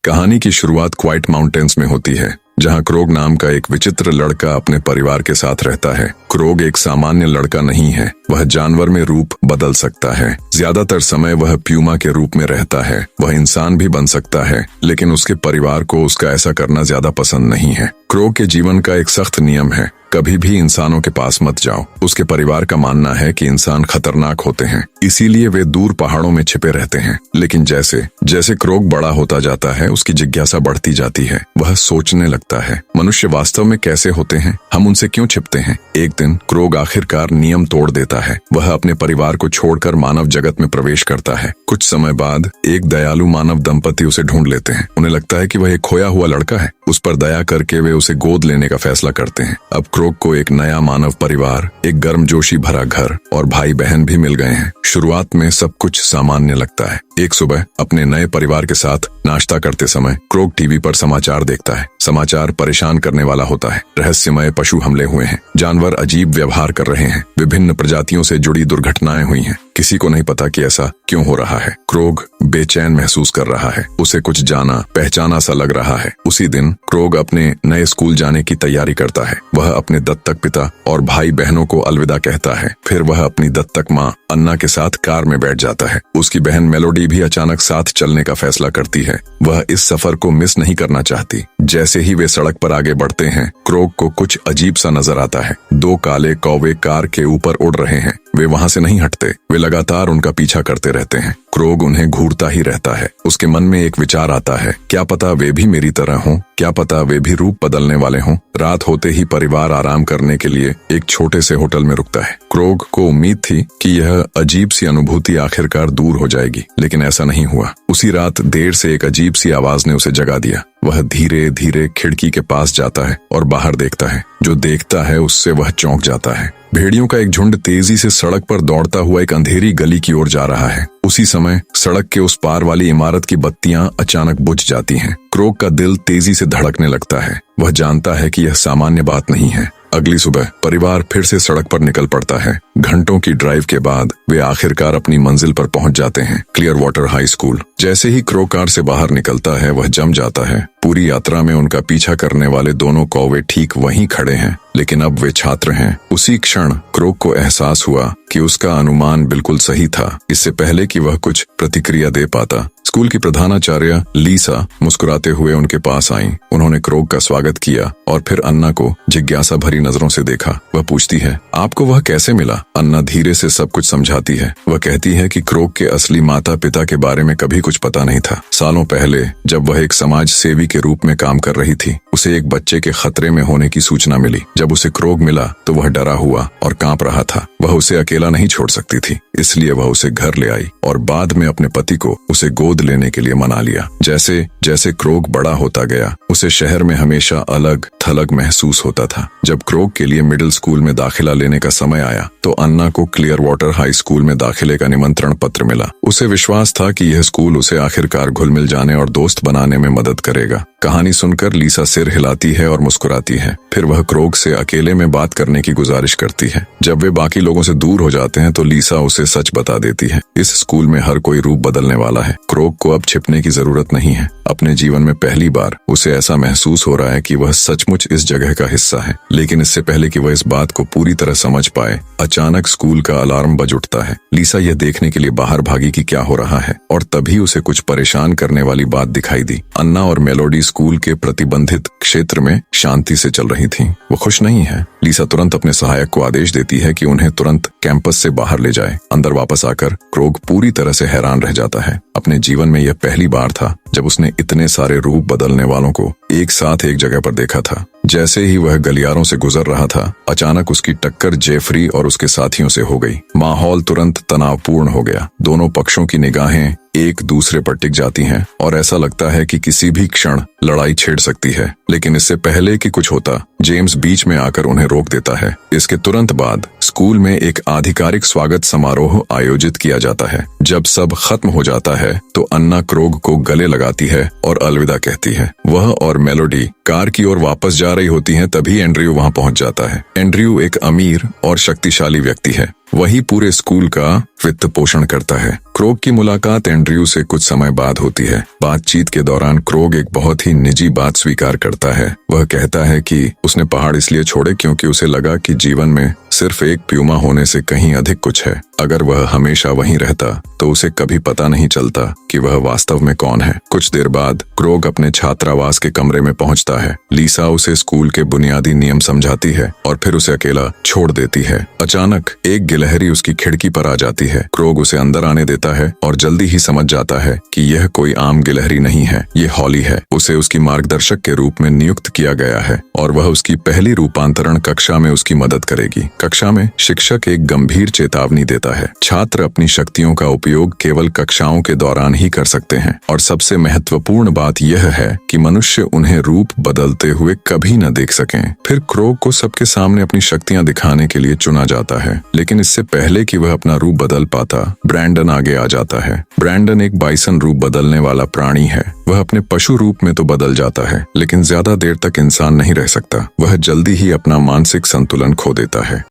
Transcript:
कहानी की शुरुआत क्वाइट माउंटेन्स में होती है, जहां क्रोग नाम का एक विचित्र लड़का अपने परिवार के साथ रहता है। क्रोग एक सामान्य लड़का नहीं है, वह जानवर में रूप बदल सकता है। ज्यादातर समय वह प्यूमा के रूप में रहता है। वह इंसान भी बन सकता है, लेकिन उसके परिवार को उसका ऐसा करना ज्यादा पसंद नहीं है। क्रोग के जीवन का एक सख्त नियम है, कभी भी इंसानों के पास मत जाओ। उसके परिवार का मानना है कि इंसान खतरनाक होते हैं, इसीलिए वे दूर पहाड़ों में छिपे रहते हैं। लेकिन जैसे जैसे क्रोग बड़ा होता जाता है, उसकी जिज्ञासा बढ़ती जाती है। वह सोचने लगता है, मनुष्य वास्तव में कैसे होते हैं, हम उनसे क्यों छिपते हैं। एक दिन क्रोग आखिरकार नियम तोड़ देता है। वह अपने परिवार को छोड़कर मानव जगत में प्रवेश करता है। कुछ समय बाद एक दयालु मानव दंपति उसे ढूंढ लेते हैं। उन्हें लगता है कि वह एक खोया हुआ लड़का है। उस पर दया करके वे उसे गोद लेने का फैसला करते हैं। अब क्रोग को एक नया मानव परिवार, एक गर्मजोशी भरा घर और भाई बहन भी मिल गए हैं। शुरुआत में सब कुछ सामान्य लगता है। एक सुबह अपने नए परिवार के साथ नाश्ता करते समय क्रोग टीवी पर समाचार देखता है। समाचार परेशान करने वाला होता है। रहस्यमय पशु हमले हुए हैं, जानवर अजीब व्यवहार कर रहे हैं, विभिन्न प्रजातियों से जुड़ी दुर्घटनाएं हुई हैं। किसी को नहीं पता कि ऐसा क्यों हो रहा है। क्रोग बेचैन महसूस कर रहा है। उसे कुछ जाना पहचाना सा लग रहा है। उसी दिन क्रोग अपने नए स्कूल जाने की तैयारी करता है। वह अपने दत्तक पिता और भाई बहनों को अलविदा कहता है। फिर वह अपनी दत्तक माँ अन्ना के साथ कार में बैठ जाता है। उसकी बहन मेलोडी भी अचानक साथ चलने का फैसला करती है। वह इस सफर को मिस नहीं करना चाहती। जैसे ही वे सड़क पर आगे बढ़ते हैं, क्रोग को कुछ अजीब सा नजर आता है। दो काले कौवे कार के ऊपर उड़ रहे हैं। वे वहां से नहीं हटते। वे लगातार उनका पीछा करते रहते हैं। क्रोग उन्हें घूरता ही रहता है। उसके मन में एक विचार आता है, क्या पता वे भी मेरी तरह हों, क्या पता वे भी रूप बदलने वाले हों। रात होते ही परिवार आराम करने के लिए एक छोटे से होटल में रुकता है। क्रोग को उम्मीद थी कि यह अजीब सी अनुभूति आखिरकार दूर हो जाएगी, लेकिन ऐसा नहीं हुआ। उसी रात देर से एक अजीब सी आवाज ने उसे जगा दिया। वह धीरे धीरे खिड़की के पास जाता है और बाहर देखता है। जो देखता है उससे वह चौंक जाता है। भेड़ियों का एक झुंड तेजी से सड़क पर दौड़ता हुआ एक अंधेरी गली की ओर जा रहा है। उसी समय सड़क के उस पार वाली इमारत की बत्तियां अचानक बुझ जाती हैं। क्रोग का दिल तेजी से धड़कने लगता है। वह जानता है कि यह सामान्य बात नहीं है। अगली सुबह परिवार फिर से सड़क पर निकल पड़ता है। घंटों की ड्राइव के बाद वे आखिरकार अपनी मंजिल पर पहुंच जाते हैं, क्लियर वाटर हाई स्कूल। जैसे ही क्रोग कार से बाहर निकलता है, वह जम जाता है। पूरी यात्रा में उनका पीछा करने वाले दोनों कौवे ठीक वहीं खड़े हैं, लेकिन अब वे छात्र हैं। उसी क्षण क्रोग को एहसास हुआ कि उसका अनुमान बिल्कुल सही था, इससे पहले कि वह कुछ प्रतिक्रिया दे पाता। स्कूल की प्रधानाचार्य लीसा मुस्कुराते हुए उनके पास आईं। उन्होंने क्रोग का स्वागत किया और फिर अन्ना को जिज्ञासा भरी नजरों से देखा। वह पूछती है, आपको वह कैसे मिला? अन्ना धीरे से सब कुछ समझाती है। वह कहती है कि क्रोग के असली माता पिता के बारे में कभी कुछ पता नहीं था। सालों पहले जब वह एक समाज सेवी के रूप में काम कर रही थी, उसे एक बच्चे के खतरे में होने की सूचना मिली। जब उसे क्रोग मिला तो वह डरा हुआ और कांप रहा था। वह उसे अकेला नहीं छोड़ सकती थी, इसलिए वह उसे घर ले आई और बाद में अपने पति को उसे गोद लेने के लिए मना लिया। जैसे जैसे क्रोग बड़ा होता गया, उसे शहर में हमेशा अलग थलग महसूस होता था। जब क्रोग के लिए मिडिल स्कूल में दाखिला लेने का समय आया तो अन्ना को क्लियर वाटर हाई स्कूल में दाखिले का निमंत्रण पत्र मिला। उसे विश्वास था कि यह स्कूल उसे आखिरकार घुल मिल जाने और दोस्त बनाने में मदद करेगा। कहानी सुनकर लीसा सिर हिलाती है और मुस्कुराती है। फिर वह क्रोग से अकेले में बात करने की गुजारिश करती है। जब वे बाकी लोगों से दूर हो जाते हैं तो लीसा उसे सच बता देती है, इस स्कूल में हर कोई रूप बदलने वाला है। क्रोग को अब छिपने की जरूरत नहीं है। अपने जीवन में पहली बार उसे ऐसा महसूस हो रहा है कि वह सचमुच इस जगह का हिस्सा है। लेकिन इससे पहले कि वह इस बात को पूरी तरह समझ पाए, अचानक स्कूल का अलार्म बज उठता है। लीसा यह देखने के लिए बाहर भागी कि क्या हो रहा है, और तभी उसे कुछ परेशान करने वाली बात दिखाई दी। अन्ना और मेलोडी स्कूल के प्रतिबंधित क्षेत्र में शांति से चल रही थीं। वो खुश नहीं है। लीसा तुरंत अपने सहायक को आदेश देती है कि उन्हें तुरंत कैंपस से बाहर ले जाए। अंदर वापस आकर क्रोग पूरी तरह से हैरान रह जाता है। अपने जीवन में यह पहली बार था जब उसने इतने सारे रूप बदलने वालों को एक साथ एक जगह पर देखा था। जैसे ही वह गलियारों से गुजर रहा था, अचानक उसकी टक्कर जेफरी और उसके साथियों से हो गई। माहौल तुरंत तनावपूर्ण हो गया। दोनों पक्षों की निगाहें एक दूसरे पर टिक जाती हैं और ऐसा लगता है कि किसी भी क्षण लड़ाई छेड़ सकती है। लेकिन इससे पहले कि कुछ होता, जेम्स बीच में आकर उन्हें रोक देता है। इसके तुरंत बाद स्कूल में एक आधिकारिक स्वागत समारोह आयोजित किया जाता है। जब सब खत्म हो जाता है तो अन्ना क्रोग को गले लगाती है और अलविदा कहती है। वह और और मेलोडी कार की ओर वापस जा रही होती हैं, तभी एंड्रयू वहां पहुंच जाता है। एंड्रयू एक अमीर और शक्तिशाली व्यक्ति है, वही पूरे स्कूल का वित्त पोषण करता है। क्रोग की मुलाकात एंड्रयू से कुछ समय बाद होती है। बातचीत के दौरान क्रोग एक बहुत ही निजी बात स्वीकार करता है। वह कहता है कि उसने पहाड़ इसलिए छोड़े क्योंकि उसे लगा कि जीवन में सिर्फ एक प्यूमा होने से कहीं अधिक कुछ है। अगर वह हमेशा वहीं रहता तो उसे कभी पता नहीं चलता कि वह वास्तव में कौन है। कुछ देर बाद क्रोग अपने छात्रावास के कमरे में पहुंचता है। लीसा उसे स्कूल के बुनियादी नियम समझाती है और फिर उसे अकेला छोड़ देती है। अचानक एक गिलहरी उसकी खिड़की पर आ जाती है। क्रोग उसे अंदर आने देता है और जल्दी ही समझ जाता है कि यह कोई आम गिलहरी नहीं है, ये हॉली है। उसे उसकी मार्गदर्शक के रूप में नियुक्त किया गया है और वह उसकी पहली रूपांतरण कक्षा में उसकी मदद करेगी। कक्षा में शिक्षक एक गंभीर चेतावनी देता है। छात्र अपनी शक्तियों का उपयोग केवल कक्षाओं के दौरान ही कर सकते हैं और सबसे महत्वपूर्ण बात यह है कि मनुष्य उन्हें रूप बदलते हुए कभी न देख सकें। फिर क्रोग को सबके सामने अपनी शक्तियां दिखाने के लिए चुना जाता है, लेकिन इससे पहले कि वह अपना रूप बदल पाता, ब्रैंडन आगे आ जाता है। ब्रैंडन एक बाइसन रूप बदलने वाला प्राणी है। वह अपने पशु रूप में तो बदल जाता है, लेकिन ज्यादा देर तक इंसान नहीं रह सकता। वह जल्दी ही अपना मानसिक संतुलन खो देता है।